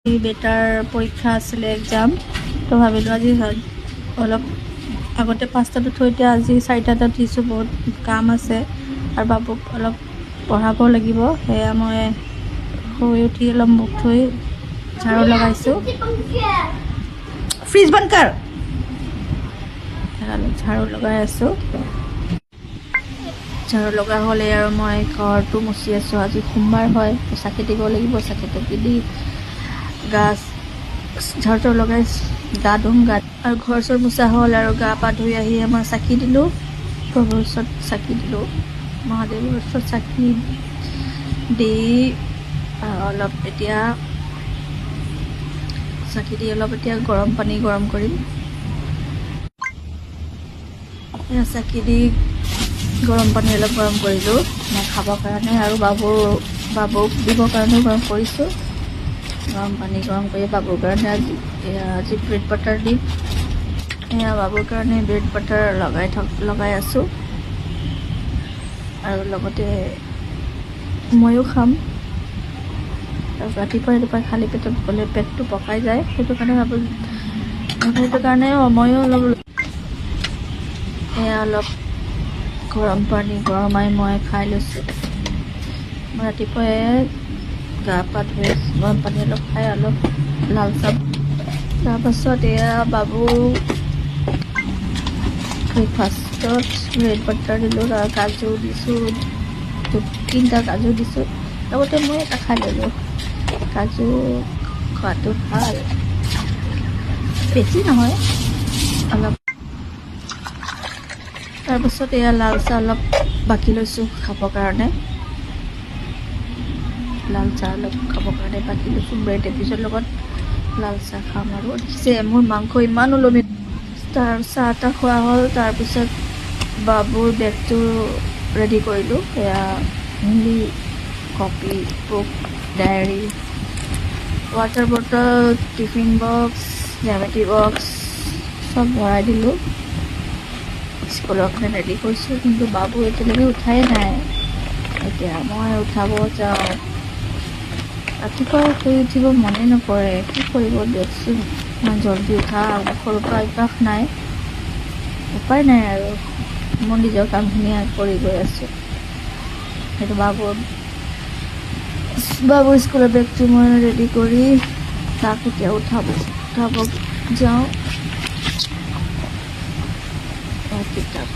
Better পৰীক্ষা আছিলে exam, তো ভাবিলোঁ আজি অলপ আগতে 5টাত উঠোঁ, এতিয়া আজি 4টাত উঠিছোঁ। বহুত কাম আছে আৰু বাবুক অলপ পঢ়াব লাগিব। সেয়া মই শুই উঠি অলপ মুখ ধুই ঝাৰু লগাইছোঁ। ফ্ৰিজ বন্ধ কৰ। ঝাৰু লগাই আছোঁ। ঝাৰু লগা হ'লে আৰু মই ঘৰটো মুচি আছোঁ। আজি সোমবাৰ হয়, চাকি দিব লাগিব। চাকি তাকি দি গা ঝাৰু লগাই গা ধুম। গা আৰু ঘৰ চৰ মোচা হ'ল আৰু গা পা ধুই আহি মই চাকি দিলোঁ। প্ৰভুৰ ওচৰত চাকি দিলোঁ, মহাদেৱৰ ওচৰত চাকি দি অলপ এতিয়া চাকি দি অলপ এতিয়া গৰম পানী গৰম কৰিম। চাকি দি গৰম পানী অলপ গৰম কৰিলোঁ মই খাবৰ কাৰণে, আৰু বাবুক দিবৰ কাৰণেও গৰম কৰিছোঁ। গৰম পানী গৰম কৰি বাবুৰ কাৰণে আজি ব্ৰেড বাটাৰ দিম। এয়া বাবুৰ কাৰণে ব্ৰেড বাটাৰ লগাই আছোঁ, আৰু লগতে ময়ো খাম। আৰু ৰাতিপুৱাই খালী পেটত গ'লে পেটটো পকাই যায়, সেইটো কাৰণে ময়ো অলপ এয়া অলপ গৰম পানী গৰমাই মই খাই লৈছোঁ। মই ৰাতিপুৱাই গা পা ধুই গৰম পানী অলপ খাই অলপ লাল চাহ, তাৰপাছত এয়া বাবু ব্ৰেকফাষ্টত ব্ৰেড বাটাৰ দিলোঁ, কাজু দিছোঁ, 3টা কাজু দিছোঁ, লগতে মই এটা খাই ল'লোঁ। কাজু খোৱাটো ভাল, বেছি নহয় অলপ। তাৰপাছত এয়া লাল চাহ অলপ বাকি লৈছোঁ খাবৰ কাৰণে। লাল চাহ অলপ খাবৰ কাৰণে বাকি লৈছোঁ। ব্ৰেড এপিচৰ লগত লাল চাহ খাম। আৰু দেখিছে মোৰ মাংস ইমান ওলমি। চাহ তাহ খোৱা হ'ল। তাৰপিছত বাবুৰ বেগটো ৰেডি কৰিলোঁ। এয়া Hindi copy, book, diary, water bottle, tiffin box, geometry box চব ভৰাই দিলোঁ। স্কুলৰ কাৰণে ৰেডি কৰিছোঁ, কিন্তু বাবু এতিয়ালৈকে উঠাই নাই। এতিয়া মই উঠাব যাওঁ। ৰাতিপুৱা শুই উঠিব মনে নকৰে, কি কৰিব দিয়কচোন। ইমান জল্দি উঠা সৰুৰ পৰা অভ্যাস নাই, উপায় নাই আৰু মই নিজৰ কামখিনি কৰি গৈ আছোঁ। সেইটো বাবুৰ স্কুলৰ বেগটো মই ৰেডি কৰি তাক এতিয়া উঠাব যাওঁ। কিতাপ